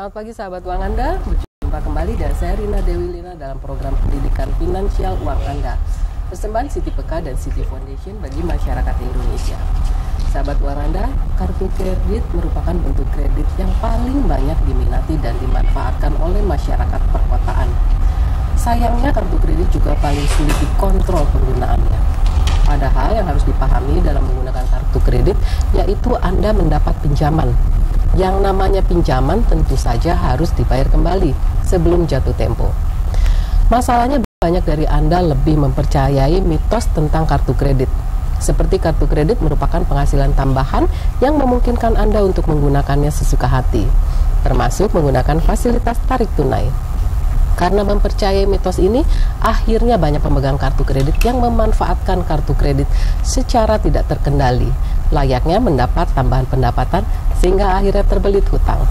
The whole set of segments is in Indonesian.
Selamat pagi sahabat uang Anda, berjumpa kembali dan saya Rina Dewi Lina dalam program pendidikan finansial uang Anda. Persembahan Citi Peka dan Citi Foundation bagi masyarakat Indonesia. Sahabat uang Anda, kartu kredit merupakan bentuk kredit yang paling banyak diminati dan dimanfaatkan oleh masyarakat perkotaan. Sayangnya kartu kredit juga paling sulit dikontrol penggunaannya. Padahal yang harus dipahami dalam menggunakan kartu kredit yaitu Anda mendapat pinjaman. Yang namanya pinjaman tentu saja harus dibayar kembali sebelum jatuh tempo. Masalahnya banyak dari Anda lebih mempercayai mitos tentang kartu kredit. Seperti kartu kredit merupakan penghasilan tambahan yang memungkinkan Anda untuk menggunakannya sesuka hati, termasuk menggunakan fasilitas tarik tunai. Karena mempercayai mitos ini, akhirnya banyak pemegang kartu kredit yang memanfaatkan kartu kredit secara tidak terkendali, layaknya mendapat tambahan pendapatan sehingga akhirnya terbelit hutang.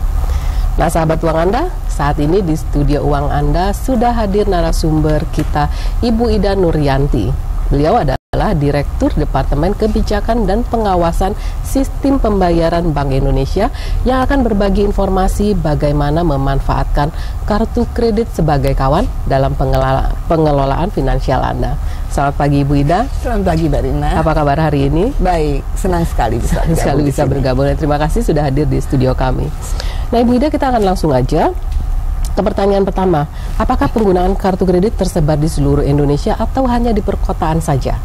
Nah sahabat uang Anda, saat ini di studio uang Anda sudah hadir narasumber kita, Ibu Ida Nuryanti. Beliau adalah Direktur Departemen Kebijakan dan Pengawasan Sistem Pembayaran Bank Indonesia yang akan berbagi informasi bagaimana memanfaatkan kartu kredit sebagai kawan dalam pengelolaan finansial Anda. Selamat pagi Ibu Ida. Selamat pagi Mbak Rina. Apa kabar hari ini? Baik, senang sekali bisa bergabung. Dan terima kasih sudah hadir di studio kami. Nah Ibu Ida, kita akan langsung aja ke pertanyaan pertama. Apakah penggunaan kartu kredit tersebar di seluruh Indonesia atau hanya di perkotaan saja?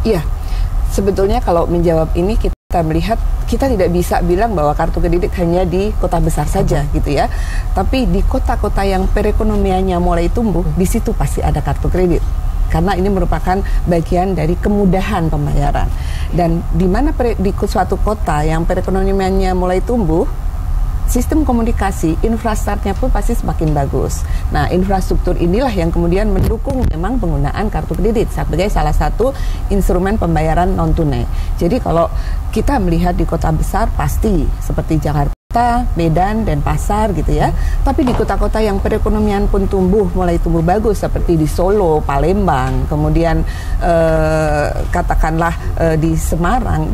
Iya, sebetulnya kalau menjawab ini kita melihat kita tidak bisa bilang bahwa kartu kredit hanya di kota besar saja gitu ya. Tapi di kota-kota yang perekonomiannya mulai tumbuh, di situ pasti ada kartu kredit. Karena ini merupakan bagian dari kemudahan pembayaran. Dan di mana di suatu kota yang perekonomiannya mulai tumbuh, sistem komunikasi, infrastrukturnya pun pasti semakin bagus. Nah, infrastruktur inilah yang kemudian mendukung memang penggunaan kartu kredit sebagai salah satu instrumen pembayaran non-tunai. Jadi kalau kita melihat di kota besar pasti seperti Jakarta, Medan, Denpasar gitu ya. Tapi di kota-kota yang perekonomian pun mulai tumbuh bagus seperti di Solo, Palembang, kemudian katakanlah di Semarang,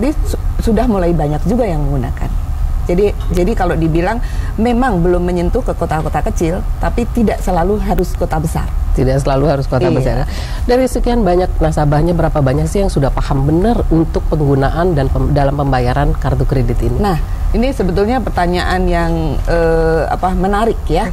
sudah mulai banyak juga yang menggunakan. Jadi kalau dibilang memang belum menyentuh ke kota-kota kecil, tapi tidak selalu harus kota besar. Tidak selalu harus kota besar. Dari sekian banyak nasabahnya, berapa banyak sih yang sudah paham benar untuk penggunaan dan dalam pembayaran kartu kredit ini? Nah, ini sebetulnya pertanyaan yang menarik ya.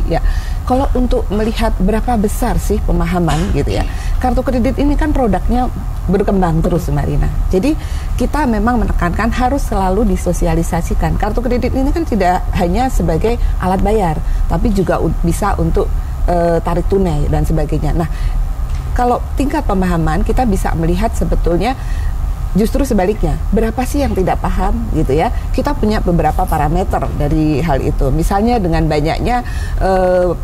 Ya, kalau untuk melihat berapa besar sih pemahaman gitu ya, kartu kredit ini kan produknya berkembang terus Mbak Rina. Jadi kita memang menekankan harus selalu disosialisasikan. Kartu kredit ini kan tidak hanya sebagai alat bayar, tapi juga bisa untuk tarik tunai dan sebagainya. Nah, kalau tingkat pemahaman kita bisa melihat sebetulnya justru sebaliknya, berapa sih yang tidak paham gitu ya. Kita punya beberapa parameter dari hal itu. Misalnya dengan banyaknya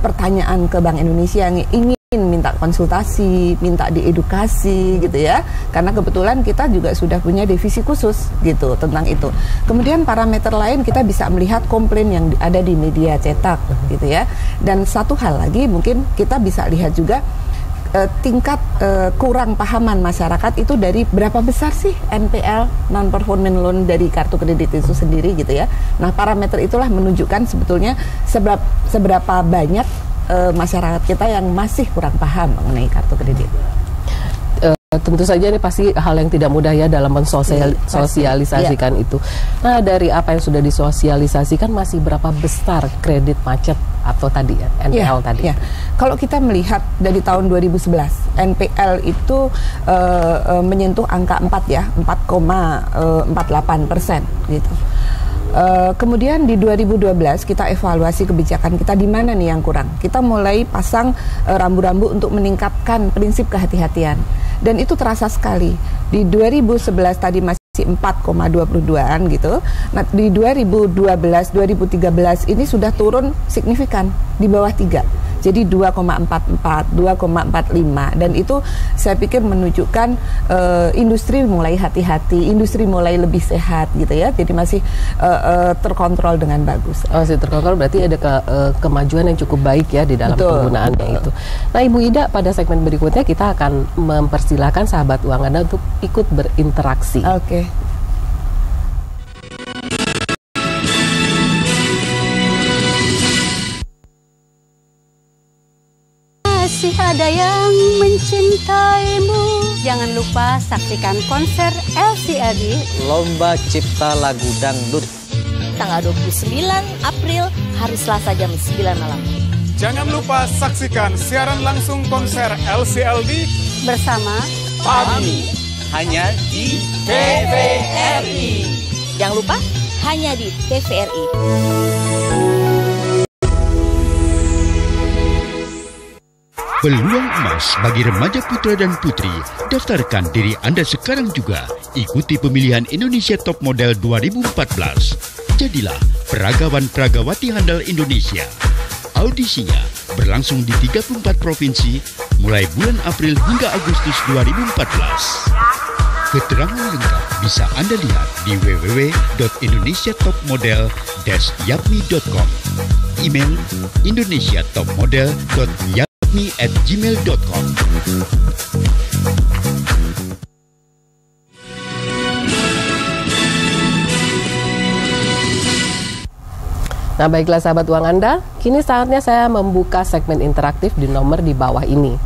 pertanyaan ke Bank Indonesia yang ingin minta konsultasi, minta diedukasi gitu ya. Karena kebetulan kita juga sudah punya divisi khusus gitu tentang itu. Kemudian parameter lain kita bisa melihat komplain yang ada di media cetak gitu ya. Dan satu hal lagi mungkin kita bisa lihat juga tingkat kurang pahaman masyarakat itu dari berapa besar sih NPL, non-performing loan dari kartu kredit itu sendiri gitu ya. Nah parameter itulah menunjukkan sebetulnya seberapa banyak masyarakat kita yang masih kurang paham mengenai kartu kredit. Tentu saja ini pasti hal yang tidak mudah ya dalam mensosialisasikan itu. Nah dari apa yang sudah disosialisasikan masih berapa besar kredit macet atau tadi ya, NPL tadi? Ya. Kalau kita melihat dari tahun 2011 NPL itu menyentuh angka 4 ya, 4,48% gitu. Kemudian di 2012 kita evaluasi kebijakan kita di mana nih yang kurang. Kita mulai pasang rambu-rambu untuk meningkatkan prinsip kehati-hatian. Dan itu terasa sekali. Di 2011 tadi masih 4,22an gitu. Nah, di 2012, 2013 ini sudah turun signifikan di bawah 3. Jadi 2,44, 2,45 dan itu saya pikir menunjukkan industri mulai hati-hati, industri mulai lebih sehat gitu ya. Jadi masih terkontrol dengan bagus. Masih terkontrol berarti ada kemajuan yang cukup baik ya di dalam penggunaannya itu. Nah, Ibu Ida, pada segmen berikutnya kita akan mempersilahkan sahabat uang Anda untuk ikut berinteraksi. Oke. masih ada yang mencintaimu. Jangan lupa saksikan konser LCLD Lomba Cipta Lagu Dangdut tanggal 29 April hari Selasa jam 9 malam. Jangan lupa saksikan siaran langsung konser LCLD bersama kami hanya di TVRI. Jangan lupa hanya di TVRI. Peluang emas bagi remaja putra dan putri. Daftarkan diri Anda sekarang juga. Ikuti pemilihan Indonesia Top Model 2014. Jadilah peragawan-peragawati handal Indonesia. Audisinya berlangsung di 34 provinsi mulai bulan April hingga Agustus 2014. Keterangan lengkap bisa Anda lihat di www.indonesiatopmodel-yapmi.com. Email indonesiatopmodel.yapmi@gmail.com. Nah, baiklah sahabat uang Anda, kini saatnya saya membuka segmen interaktif di nomor di bawah ini.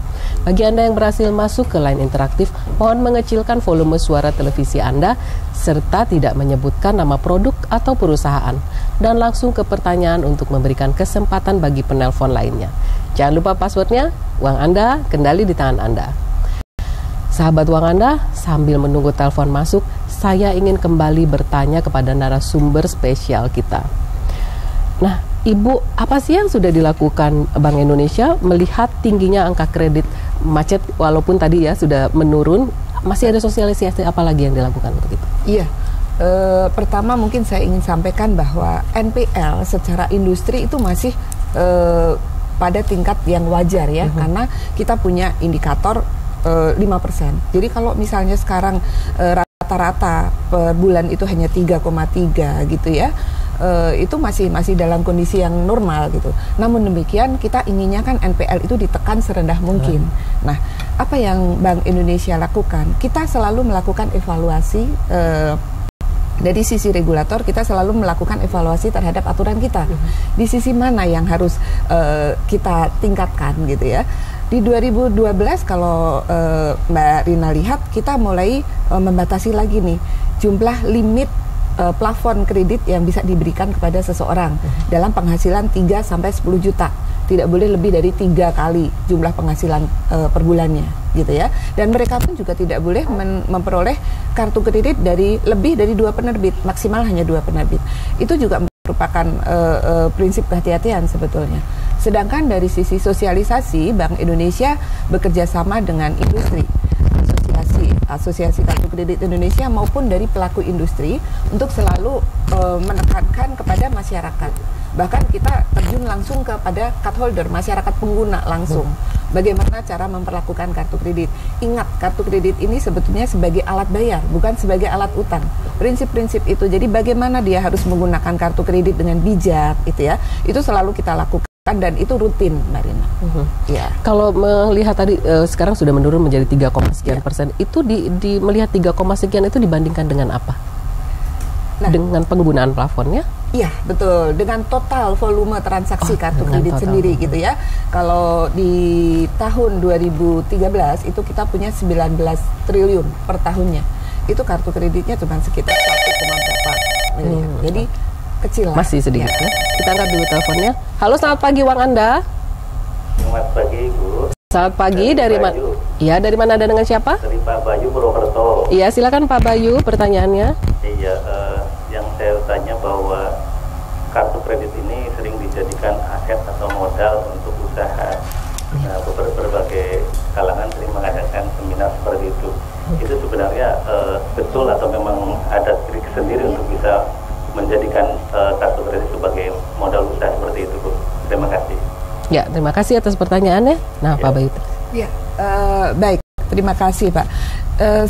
Bagi Anda yang berhasil masuk ke line interaktif, mohon mengecilkan volume suara televisi Anda serta tidak menyebutkan nama produk atau perusahaan, dan langsung ke pertanyaan untuk memberikan kesempatan bagi penelpon lainnya. Jangan lupa passwordnya, uang Anda kendali di tangan Anda. Sahabat uang Anda, sambil menunggu telepon masuk, saya ingin kembali bertanya kepada narasumber spesial kita. Nah, Ibu, apa sih yang sudah dilakukan Bank Indonesia melihat tingginya angka kredit macet, walaupun tadi ya sudah menurun, masih ada sosialisasi apa lagi yang dilakukan untuk itu? Iya, pertama mungkin saya ingin sampaikan bahwa NPL secara industri itu masih pada tingkat yang wajar ya, karena kita punya indikator 5%. Jadi kalau misalnya sekarang rata-rata per bulan itu hanya 3,3 gitu ya, itu masih dalam kondisi yang normal gitu. Namun demikian kita inginnya kan NPL itu ditekan serendah mungkin. Nah, apa yang Bank Indonesia lakukan? Kita selalu melakukan evaluasi dari sisi regulator, kita selalu melakukan evaluasi terhadap aturan kita. Di sisi mana yang harus kita tingkatkan gitu ya. Di 2012 kalau Mbak Rina lihat, kita mulai membatasi lagi nih jumlah limit plafon kredit yang bisa diberikan kepada seseorang dalam penghasilan 3 sampai 10 juta. Tidak boleh lebih dari 3 kali jumlah penghasilan per bulannya gitu ya. Dan mereka pun juga tidak boleh memperoleh kartu kredit dari lebih dari 2 penerbit, maksimal hanya 2 penerbit. Itu juga merupakan prinsip kehati-hatian sebetulnya. Sedangkan dari sisi sosialisasi, Bank Indonesia bekerja sama dengan industri, Asosiasi Kartu Kredit Indonesia maupun dari pelaku industri untuk selalu menekankan kepada masyarakat. Bahkan kita terjun langsung kepada cardholder, masyarakat pengguna langsung. Bagaimana cara memperlakukan kartu kredit. Ingat, kartu kredit ini sebetulnya sebagai alat bayar, bukan sebagai alat utang. Prinsip-prinsip itu, jadi bagaimana dia harus menggunakan kartu kredit dengan bijak, itu ya. Itu selalu kita lakukan. Dan itu rutin, Mbak Rina. Ya. Kalau melihat tadi sekarang sudah menurun menjadi 3, persen, itu melihat 3, sekian itu dibandingkan dengan apa? Nah, dengan penggunaan plafonnya? Iya, betul. Dengan total volume transaksi kartu kredit sendiri gitu ya. Kalau di tahun 2013 itu kita punya 19 triliun per tahunnya. Itu kartu kreditnya cuma sekitar 1, berapa miliar. Jadi kecil lah. Masih sedikit ya. Kita angkat dulu teleponnya. Halo, selamat pagi uang Anda. Selamat pagi, Bu. Selamat pagi, dari mana? Iya, dari mana Anda, dengan siapa? Dari Pak Bayu Purwokerto. Iya, silakan Pak Bayu, pertanyaannya. Iya, yang saya tanya bahwa kartu kredit ini sering dijadikan aset atau modal untuk usaha. Nah, berbagai kalangan sering mengadakan seminar seperti itu. Itu sebenarnya betul atau memang ada trik sendiri untuk bisa menjadikan kartu kredit sebagai modal usaha seperti itu, Bu? Terima kasih. Ya, terima kasih atas pertanyaannya. Nah, Pak Bayu. Ya, baik. Terima kasih, Pak.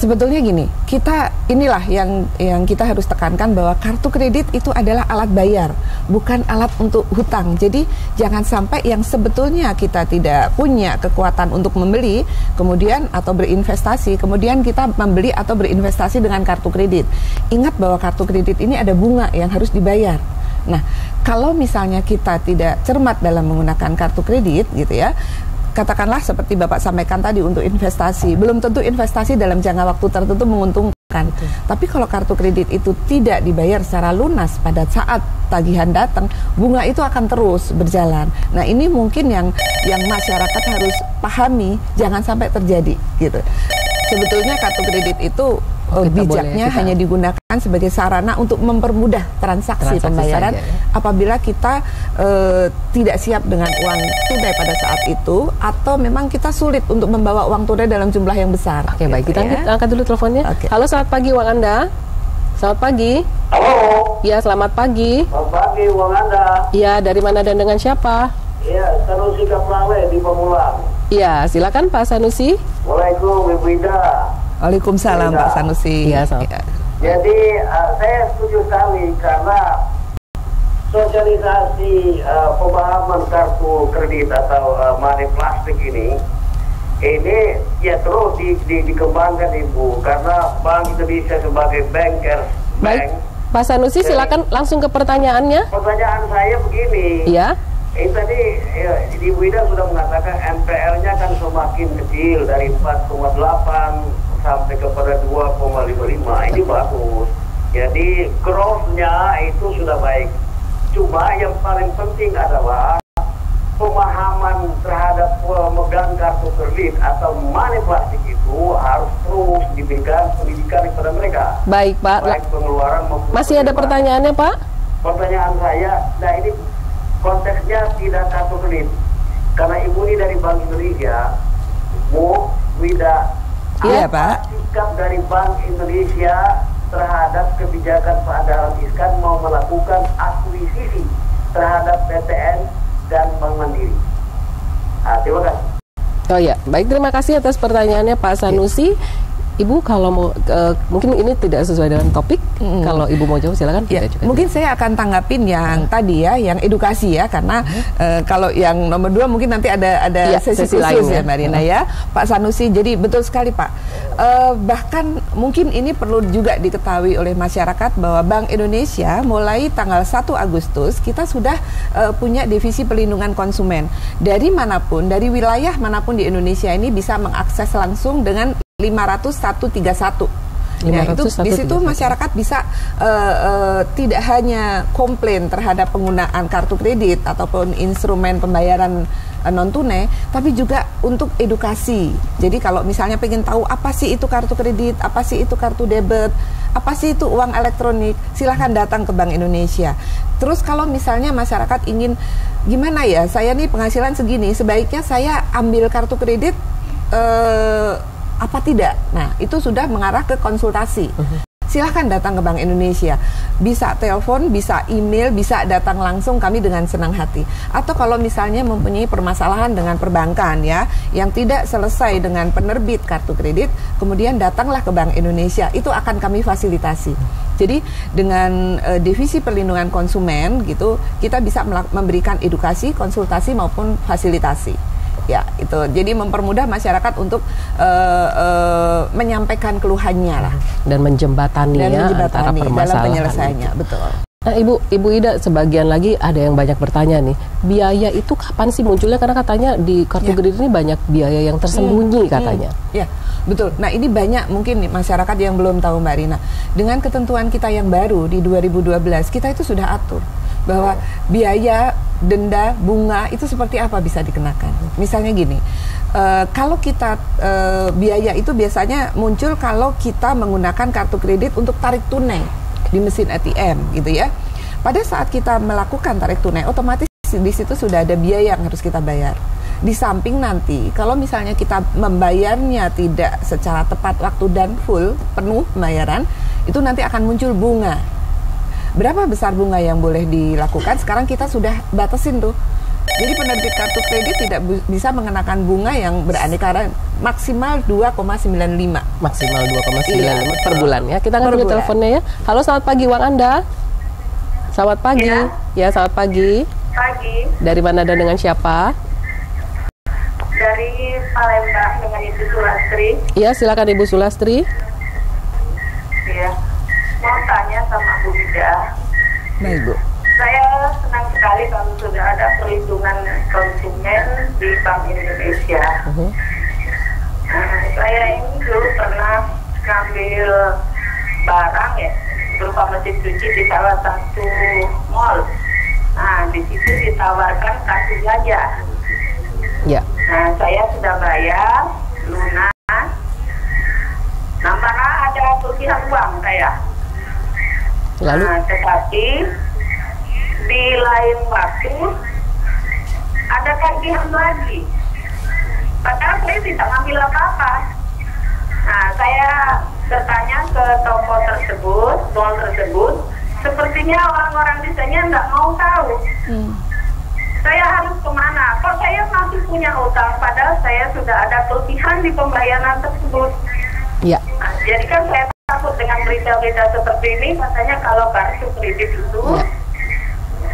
Sebetulnya gini, inilah yang kita harus tekankan, bahwa kartu kredit itu adalah alat bayar, bukan alat untuk hutang. Jadi jangan sampai yang sebetulnya kita tidak punya kekuatan untuk membeli, kemudian atau berinvestasi, kemudian kita membeli atau berinvestasi dengan kartu kredit. Ingat bahwa kartu kredit ini ada bunga yang harus dibayar. Nah, kalau misalnya kita tidak cermat dalam menggunakan kartu kredit gitu ya, katakanlah seperti Bapak sampaikan tadi untuk investasi, belum tentu investasi dalam jangka waktu tertentu menguntungkan. Tapi kalau kartu kredit itu tidak dibayar secara lunas pada saat tagihan datang, bunga itu akan terus berjalan. Nah, ini mungkin yang masyarakat harus pahami, jangan sampai terjadi gitu. Sebetulnya kartu kredit itu bijaknya hanya digunakan sebagai sarana untuk mempermudah transaksi pembayaran saja, ya? Apabila kita tidak siap dengan uang tunai pada saat itu, atau memang kita sulit untuk membawa uang tunai dalam jumlah yang besar. Oke, baik, kita angkat dulu teleponnya. Halo, selamat pagi Uang Anda. Selamat pagi. Halo. Ya, selamat pagi. Selamat pagi Uang Anda. Ya, dari mana dan dengan siapa? Iya, Sanusi Kaplale di Pemulang. Ya, silakan Pak Sanusi. Waalaikumsalam Ibu Ida. Waalaikumsalam Pak Sanusi. Ya, jadi saya setuju sekali karena sosialisasi pemahaman kartu kredit atau money plastik ini ya terus dikembangkan Ibu, karena Bank Indonesia sebagai bankers. Baik, Pak Sanusi silakan langsung ke pertanyaannya. Pertanyaan saya begini. Ya. Tadi Ibu Ida sudah mengatakan NPL-nya kan semakin kecil dari 4,8 sampai kepada 2,55. Ini bagus. Jadi growth-nya itu sudah baik. Cuma yang paling penting adalah pemahaman terhadap pemegang kartu kredit atau money plastik itu harus terus diberikan pendidikan kepada mereka. Baik Pak. Baik pengeluaran maupun masih ada pertanyaannya Pak? Pertanyaan saya, nah ini konteksnya tidak kartu kredit. Karena Ibu ini dari Bank Indonesia, Bu Wida, iya Pak. Sikap dari Bank Indonesia terhadap kebijakan Pak Dahlan Iskan mau melakukan akuisisi terhadap PTN dan Bank Mandiri. Terima kasih. Oh ya, baik, terima kasih atas pertanyaannya Pak Sanusi. Ibu kalau mau mungkin ini tidak sesuai dengan topik, kalau Ibu mau jawab silakan. Ya, mungkin saya akan tanggapin yang tadi ya, yang edukasi ya, karena kalau yang nomor 2 mungkin nanti ada sesi khusus lain ya Mbak Rina ya. Pak Sanusi, jadi betul sekali Pak. Bahkan mungkin ini perlu juga diketahui oleh masyarakat bahwa Bank Indonesia mulai tanggal 1 Agustus kita sudah punya divisi pelindungan konsumen. Dari manapun, dari wilayah manapun di Indonesia ini bisa mengakses langsung dengan 500-131. Nah, itu di situ masyarakat bisa tidak hanya komplain terhadap penggunaan kartu kredit ataupun instrumen pembayaran non tunai, tapi juga untuk edukasi. Jadi kalau misalnya pengen tahu apa sih itu kartu kredit, apa sih itu kartu debit, apa sih itu uang elektronik, silahkan datang ke Bank Indonesia. Terus kalau misalnya masyarakat ingin gimana ya, saya nih penghasilan segini, sebaiknya saya ambil kartu kredit apa tidak? Nah, itu sudah mengarah ke konsultasi. Silahkan datang ke Bank Indonesia. Bisa telepon, bisa email, bisa datang langsung, kami dengan senang hati. Atau kalau misalnya mempunyai permasalahan dengan perbankan ya, yang tidak selesai dengan penerbit kartu kredit, kemudian datanglah ke Bank Indonesia. Itu akan kami fasilitasi. Jadi dengan divisi perlindungan konsumen gitu, kita bisa memberikan edukasi, konsultasi maupun fasilitasi. Ya, itu. Jadi mempermudah masyarakat untuk menyampaikan keluhannya lah dan menjembatani antara permasalahan dalam penyelesaiannya, betul. Nah, Ibu Ida, sebagian lagi ada yang banyak bertanya nih, biaya itu kapan sih munculnya? Karena katanya di kartu kredit ini banyak biaya yang tersembunyi katanya. Ya, betul. Nah, ini banyak mungkin nih, masyarakat yang belum tahu Mbak Rina. Dengan ketentuan kita yang baru di 2012, kita itu sudah atur bahwa biaya, denda, bunga itu seperti apa bisa dikenakan. Misalnya gini, kalau kita biaya itu biasanya muncul kalau kita menggunakan kartu kredit untuk tarik tunai di mesin ATM gitu ya. Pada saat kita melakukan tarik tunai, otomatis di situ sudah ada biaya yang harus kita bayar. Di samping nanti kalau misalnya kita membayarnya tidak secara tepat waktu dan full, penuh pembayaran, itu nanti akan muncul bunga. Berapa besar bunga yang boleh dilakukan? Sekarang kita sudah batasin tuh. Jadi penerbit kartu kredit tidak bisa mengenakan bunga yang beraneka ragam, maksimal 2,95. Maksimal 2,95 per bulan ya. Kita akan dulu teleponnya ya. Halo, selamat pagi Uang Anda. Selamat pagi. Ya, selamat pagi. Pagi. Dari mana dan dengan siapa? Dari Palembang dengan Ibu Sulastri. Iya, silakan Ibu Sulastri. Iya. Mau tanya sama Bu Ida. Baik, Bu. Saya senang sekali kalau sudah ada perlindungan konsumen di Bank Indonesia. Saya ini dulu pernah ngambil barang ya, berupa mesin cuci di salah satu mall. Nah, di situ ditawarkan kasih saja. Ya. Nah, saya sudah bayar lunas. Nah, malah ada kelebihan uang saya. Lalu? Nah, tetapi di lain waktu ada tagihan lagi. Padahal saya tidak ngambil apa-apa. Nah, saya bertanya ke toko tersebut, mall tersebut, sepertinya orang-orang di sana nggak mau tahu. Saya harus kemana? Kok saya masih punya utang, padahal saya sudah ada kelebihan di pembayaran tersebut. Ya. Nah, jadi kan saya takut dengan berita-berita seperti ini, katanya kalau kartu kredit itu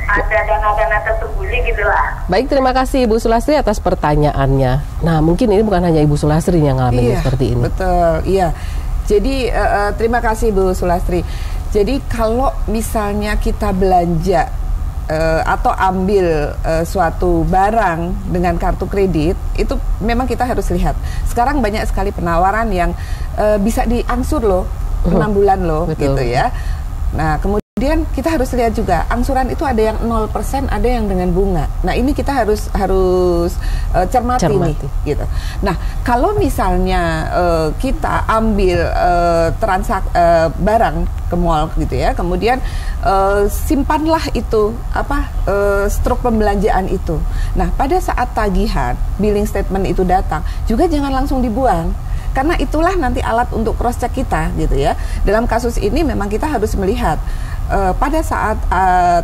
ada dana-dana tersembunyi gitulah. Baik, terima kasih Ibu Sulastri atas pertanyaannya. Nah, mungkin ini bukan hanya Ibu Sulastri yang ngalamin seperti ini. Betul, iya. Jadi terima kasih Bu Sulastri. Jadi kalau misalnya kita belanja atau ambil suatu barang dengan kartu kredit, itu memang kita harus lihat. Sekarang banyak sekali penawaran yang bisa diangsur loh, 6 bulan loh. Betul. Gitu ya. Nah, kemudian kita harus lihat juga angsuran itu ada yang 0%, ada yang dengan bunga. Nah, ini kita harus cermati nih, gitu. Nah, kalau misalnya kita ambil barang ke mall gitu ya, kemudian simpanlah itu struk pembelanjaan itu. Nah, pada saat tagihan, billing statement itu datang, juga jangan langsung dibuang. Karena itulah nanti alat untuk cross check kita gitu ya. Dalam kasus ini memang kita harus melihat pada saat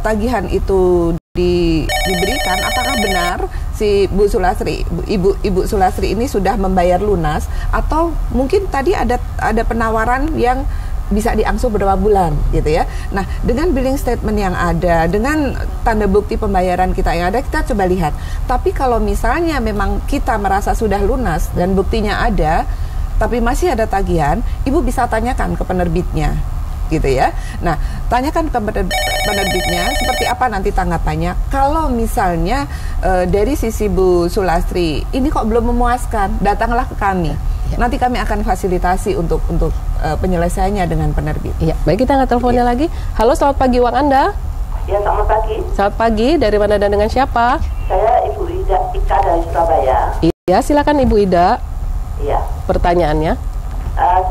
tagihan itu diberikan, apakah benar si Bu Sulastri, Ibu Sulastri ini sudah membayar lunas, atau mungkin tadi ada penawaran yang bisa diangsur beberapa bulan gitu ya. Nah, dengan billing statement yang ada, dengan tanda bukti pembayaran kita yang ada, kita coba lihat. Tapi kalau misalnya memang kita merasa sudah lunas dan buktinya ada, tapi masih ada tagihan, Ibu bisa tanyakan ke penerbitnya, gitu ya. Nah, tanyakan ke penerbitnya seperti apa nanti tanggapannya. Kalau misalnya dari sisi Bu Sulastri, ini kok belum memuaskan, datanglah ke kami. Nanti kami akan fasilitasi untuk penyelesaiannya dengan penerbit. Iya, baik, kita angkat teleponnya lagi. Halo, selamat pagi, uang Anda. Ya, selamat pagi. Selamat pagi, dari mana dan dengan siapa? Saya Ibu Ika dari Surabaya. Iya, silakan Ibu Ida. Iya. Pertanyaannya?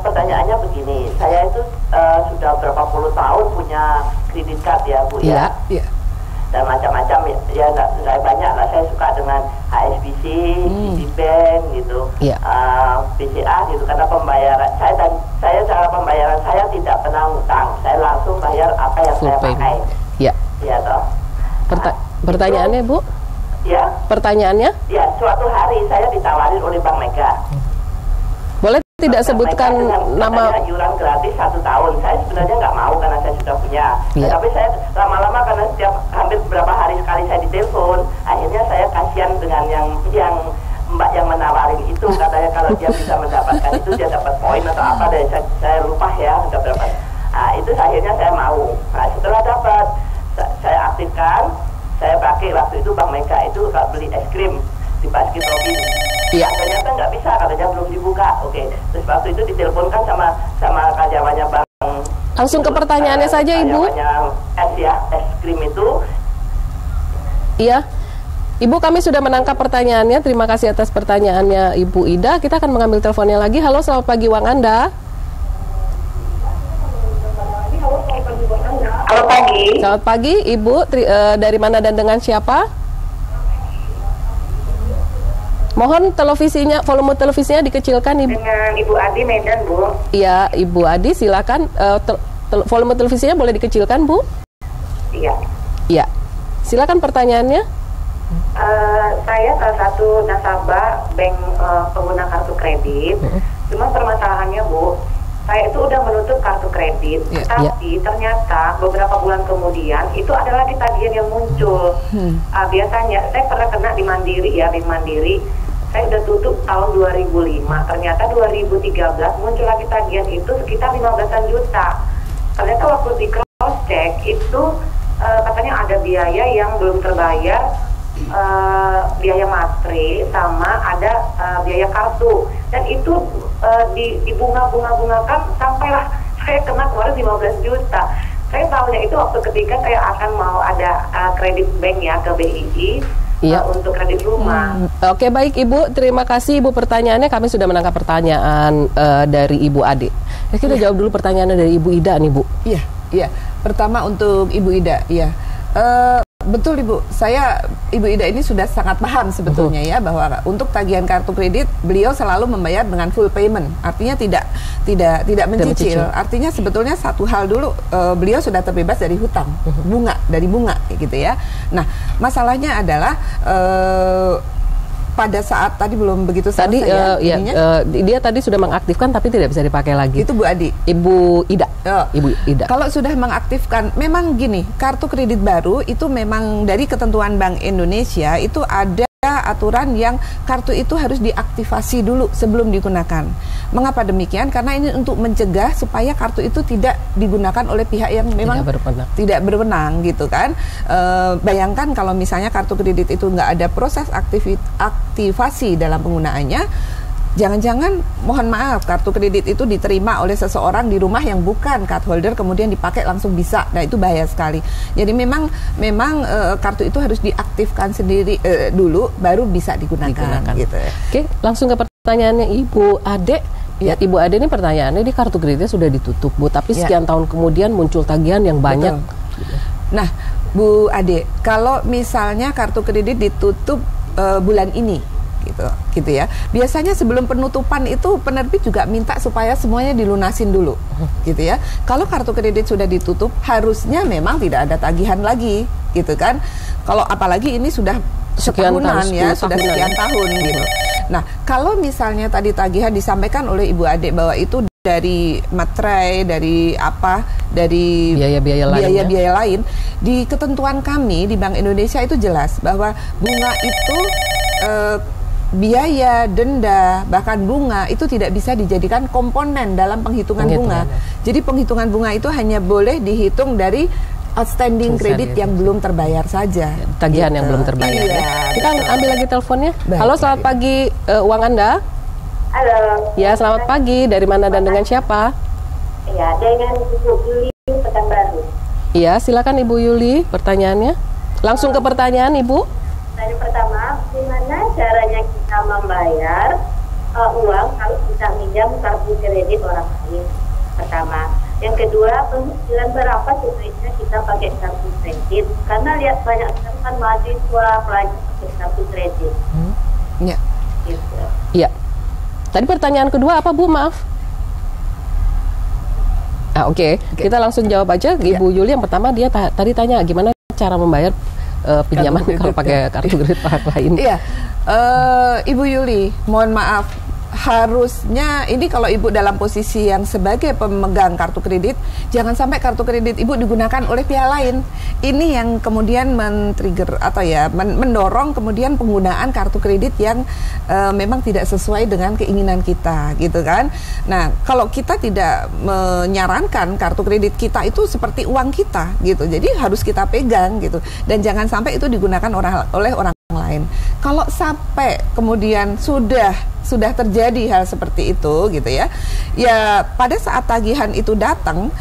Pertanyaannya begini, saya itu sudah berapa puluh tahun punya kredit card ya Bu ya. Iya. Dan macam-macam ya nggak banyak lah. Saya suka dengan HSBC, Citibank gitu, BCA gitu. Karena pembayaran saya cara pembayaran saya tidak pernah utang. Saya langsung bayar apa yang saya pakai. Iya. Iya toh. Pertanyaannya Bu? Ya. Pertanyaannya? Ya, suatu hari saya ditawarin oleh Bank Mega. Boleh tidak sebutkan nama? Iuran gratis 1 tahun. Saya sebenarnya nggak mau karena saya sudah punya. Tapi saya lama-lama karena hampir beberapa hari sekali saya ditelepon, akhirnya saya kasihan dengan yang Mbak yang menawarin itu, katanya kalau dia bisa mendapatkan itu dia dapat poin atau apa, dari saya lupa ya sudah berapa. Nah, itu akhirnya saya mau. Nah, setelah dapat, saya aktifkan, saya pakai waktu itu Bank Mega itu kalau beli es krim di Baskin Robbins. Iya. Ternyata nggak bisa, katanya belum dibuka. Oke. Terus waktu itu diteleponkan sama karyawannya Bank. Langsung ke pertanyaannya saja, Ibu. Karyawannya es krim itu. Iya. Ibu, kami sudah menangkap pertanyaannya. Terima kasih atas pertanyaannya Ibu Ida. Kita akan mengambil teleponnya lagi. Halo, selamat pagi, uang Anda. Halo pagi. Selamat pagi, Ibu. Dari mana dan dengan siapa? Mohon televisinya, volume televisinya dikecilkan, Ibu. Dengan Ibu Adi Medan, Bu. Iya, Ibu Adi, silakan. Volume televisinya boleh dikecilkan, Bu? Iya. Iya. Silakan pertanyaannya. Saya salah satu nasabah bank pengguna kartu kredit. Cuma permasalahannya, Bu, saya itu udah menutup kartu kredit, tapi ternyata beberapa bulan kemudian itu ada lagi tagihan yang muncul. Biasanya saya pernah kena di Mandiri ya, Bank Mandiri. Saya udah tutup tahun 2005, ternyata 2013 muncul lagi tagihan itu sekitar 15-an juta. Ternyata waktu di cross check itu katanya ada biaya yang belum terbayar biaya matre sama ada biaya kartu, dan itu dibunga-bungakan sampailah saya kena kemarin 15 juta. Saya tahunya itu waktu ketika saya akan mau ada kredit bank ya ke BII untuk kredit rumah. Oke, baik Ibu, terima kasih Ibu pertanyaannya. Kami sudah menangkap pertanyaan dari Ibu Ade. Ya, kita jawab dulu pertanyaannya dari Ibu Ida nih Bu. Iya. Pertama untuk Ibu Ida, betul Ibu, Ibu Ida ini sudah sangat paham sebetulnya ya, bahwa untuk tagihan kartu kredit beliau selalu membayar dengan full payment, artinya tidak mencicil. Artinya sebetulnya satu hal dulu, beliau sudah terbebas dari hutang, dari bunga gitu ya. Nah, masalahnya adalah pada saat tadi belum begitu selesai dia tadi sudah mengaktifkan tapi tidak bisa dipakai lagi. Itu Bu Adi. Ibu Ida. Ibu Ida. Kalau sudah mengaktifkan, memang gini, kartu kredit baru itu memang dari ketentuan Bank Indonesia itu ada aturan yang kartu itu harus diaktifasi dulu sebelum digunakan. Mengapa demikian? Karena ini untuk mencegah supaya kartu itu tidak digunakan oleh pihak yang memang tidak berwenang gitu kan. Bayangkan kalau misalnya kartu kredit itu nggak ada proses aktivasi dalam penggunaannya, jangan-jangan mohon maaf kartu kredit itu diterima oleh seseorang di rumah yang bukan card holder, kemudian dipakai langsung bisa. Nah, itu bahaya sekali. Jadi memang kartu itu harus diaktifkan sendiri dulu baru bisa digunakan. Gitu. Oke, langsung ke pertanyaannya Ibu Ade. Ya, Ibu Ade ini pertanyaannya, di kartu kreditnya sudah ditutup Bu, tapi sekian tahun kemudian muncul tagihan yang banyak. Nah, Bu Ade, kalau misalnya kartu kredit ditutup bulan ini gitu ya. Biasanya sebelum penutupan itu penerbit juga minta supaya semuanya dilunasin dulu, gitu ya. Kalau kartu kredit sudah ditutup, harusnya memang tidak ada tagihan lagi, gitu kan. Kalau apalagi ini sudah setahunan ya, sudah sekian tahun gitu. Nah, kalau misalnya tadi tagihan disampaikan oleh Ibu Ade bahwa itu dari materai, dari biaya-biaya lain, di ketentuan kami di Bank Indonesia itu jelas bahwa bunga itu biaya, denda, bahkan bunga itu tidak bisa dijadikan komponen dalam penghitungan bunga. Jadi penghitungan bunga itu hanya boleh dihitung dari outstanding kredit yang belum terbayar saja. Tagihan yang belum terbayar. Kita ambil lagi teleponnya. Halo, selamat pagi, uang Anda. Halo. Ya, selamat pagi. Dari mana dan dengan siapa? Ya, dengan Ibu Yuli, Pekanbaru. Iya, silakan Ibu Yuli, pertanyaannya. Langsung ke pertanyaan Ibu. Dari pertama, gimana caranya kita membayar uang kalau kita minjam kartu kredit orang lain? Pertama. Yang kedua, penghasilan berapa sebaiknya kita pakai kartu kredit? Karena lihat banyak kan mahasiswa pelajar pakai kartu kredit. Iya. Gitu. Iya. Tadi pertanyaan kedua apa Bu? Maaf. Oke. Kita langsung jawab aja Ibu Yuli. Yang pertama dia tadi tanya gimana cara membayar pinjaman kalau pakai kartu kredit orang lain. Iya, Ibu Yuli, mohon maaf, harusnya ini kalau Ibu dalam posisi yang sebagai pemegang kartu kredit, jangan sampai kartu kredit Ibu digunakan oleh pihak lain. Ini yang kemudian men-trigger atau ya mendorong kemudian penggunaan kartu kredit yang memang tidak sesuai dengan keinginan kita, gitu kan. Nah, kalau kita tidak menyarankan kartu kredit kita itu seperti uang kita, gitu. Jadi harus kita pegang, gitu. Dan jangan sampai itu digunakan oleh orang lain. Kalau sampai kemudian sudah terjadi hal seperti itu gitu ya, ya pada saat tagihan itu datang,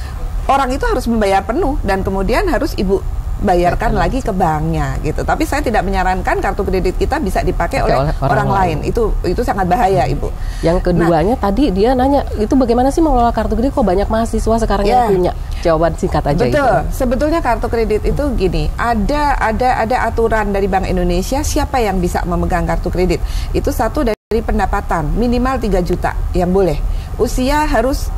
orang itu harus membayar penuh dan kemudian harus Ibu bayarkan lagi ke banknya gitu. Tapi saya tidak menyarankan kartu kredit kita bisa dipakai oleh orang lain. Itu sangat bahaya, Ibu. Yang keduanya tadi dia nanya, itu bagaimana sih mengelola kartu kredit, kok banyak mahasiswa sekarang yang punya? Jawaban singkat aja. Betul. Sebetulnya kartu kredit itu gini, ada aturan dari Bank Indonesia siapa yang bisa memegang kartu kredit. Itu satu dari pendapatan minimal 3 juta yang boleh. Usia harus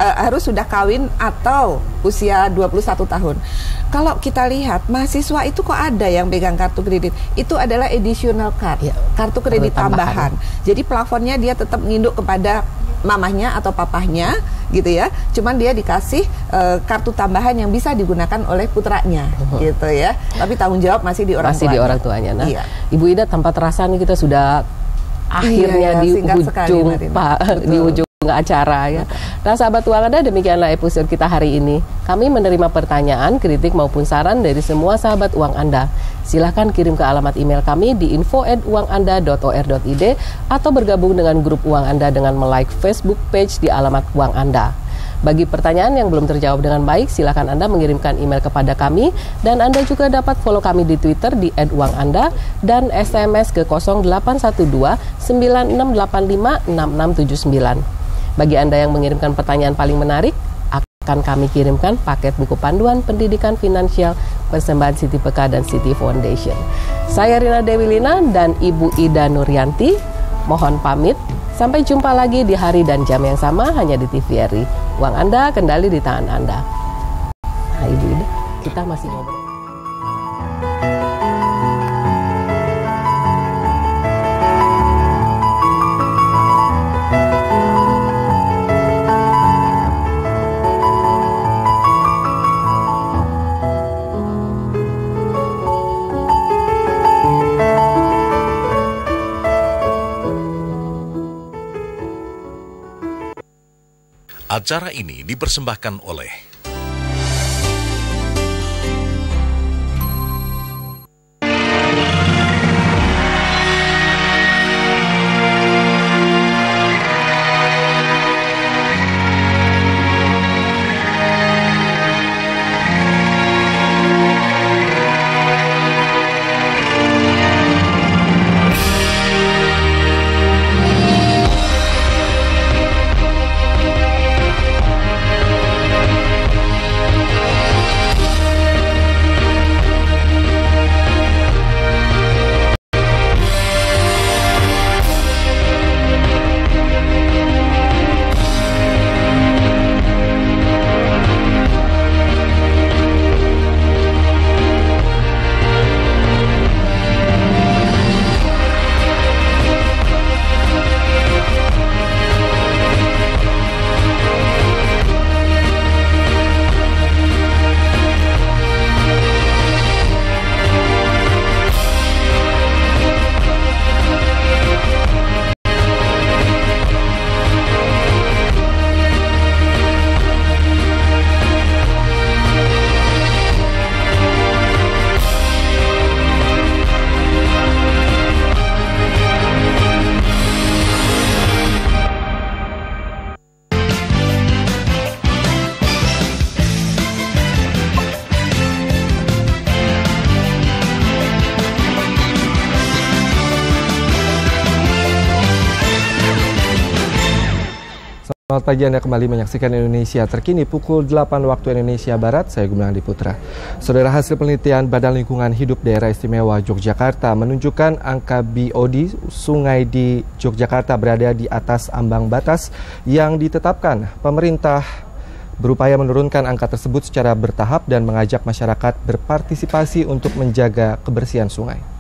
harus sudah kawin atau usia 21 tahun. Kalau kita lihat mahasiswa itu kok ada yang pegang kartu kredit, itu adalah additional card, kartu kredit tambahan. Jadi plafonnya dia tetap nginduk kepada mamahnya atau papahnya gitu ya. Cuman dia dikasih kartu tambahan yang bisa digunakan oleh putranya gitu ya. Tapi tanggung jawab masih di orang tuanya. Di orang tuanya. Nah, Ibu Ida, tanpa terasa nih kita sudah akhirnya di ujung acara ya. Nah, sahabat Uang Anda, demikianlah episode kita hari ini. Kami menerima pertanyaan, kritik maupun saran dari semua sahabat Uang Anda. Silahkan kirim ke alamat email kami di info@uanganda.or.id atau bergabung dengan grup Uang Anda dengan like Facebook page di alamat Uang Anda. Bagi pertanyaan yang belum terjawab dengan baik, silakan Anda mengirimkan email kepada kami dan Anda juga dapat follow kami di Twitter di @uanganda dan SMS ke 0812 9685 6679. Bagi Anda yang mengirimkan pertanyaan paling menarik, akan kami kirimkan paket buku panduan pendidikan finansial persembahan Siti Peka dan Siti Foundation. Saya Rina Dewi Lina dan Ibu Ida Nuryanti, mohon pamit. Sampai jumpa lagi di hari dan jam yang sama hanya di TVRI. Uang Anda kendali di tangan Anda. Nah, Ibu Ida, kita masih ngobrol. Acara ini dipersembahkan oleh Selamat pagi, Anda kembali menyaksikan Indonesia Terkini pukul 8 waktu Indonesia Barat. Saya Gumilang Diputra. Saudara, hasil penelitian Badan Lingkungan Hidup Daerah Istimewa Yogyakarta menunjukkan angka BOD sungai di Yogyakarta berada di atas ambang batas yang ditetapkan. Pemerintah berupaya menurunkan angka tersebut secara bertahap dan mengajak masyarakat berpartisipasi untuk menjaga kebersihan sungai.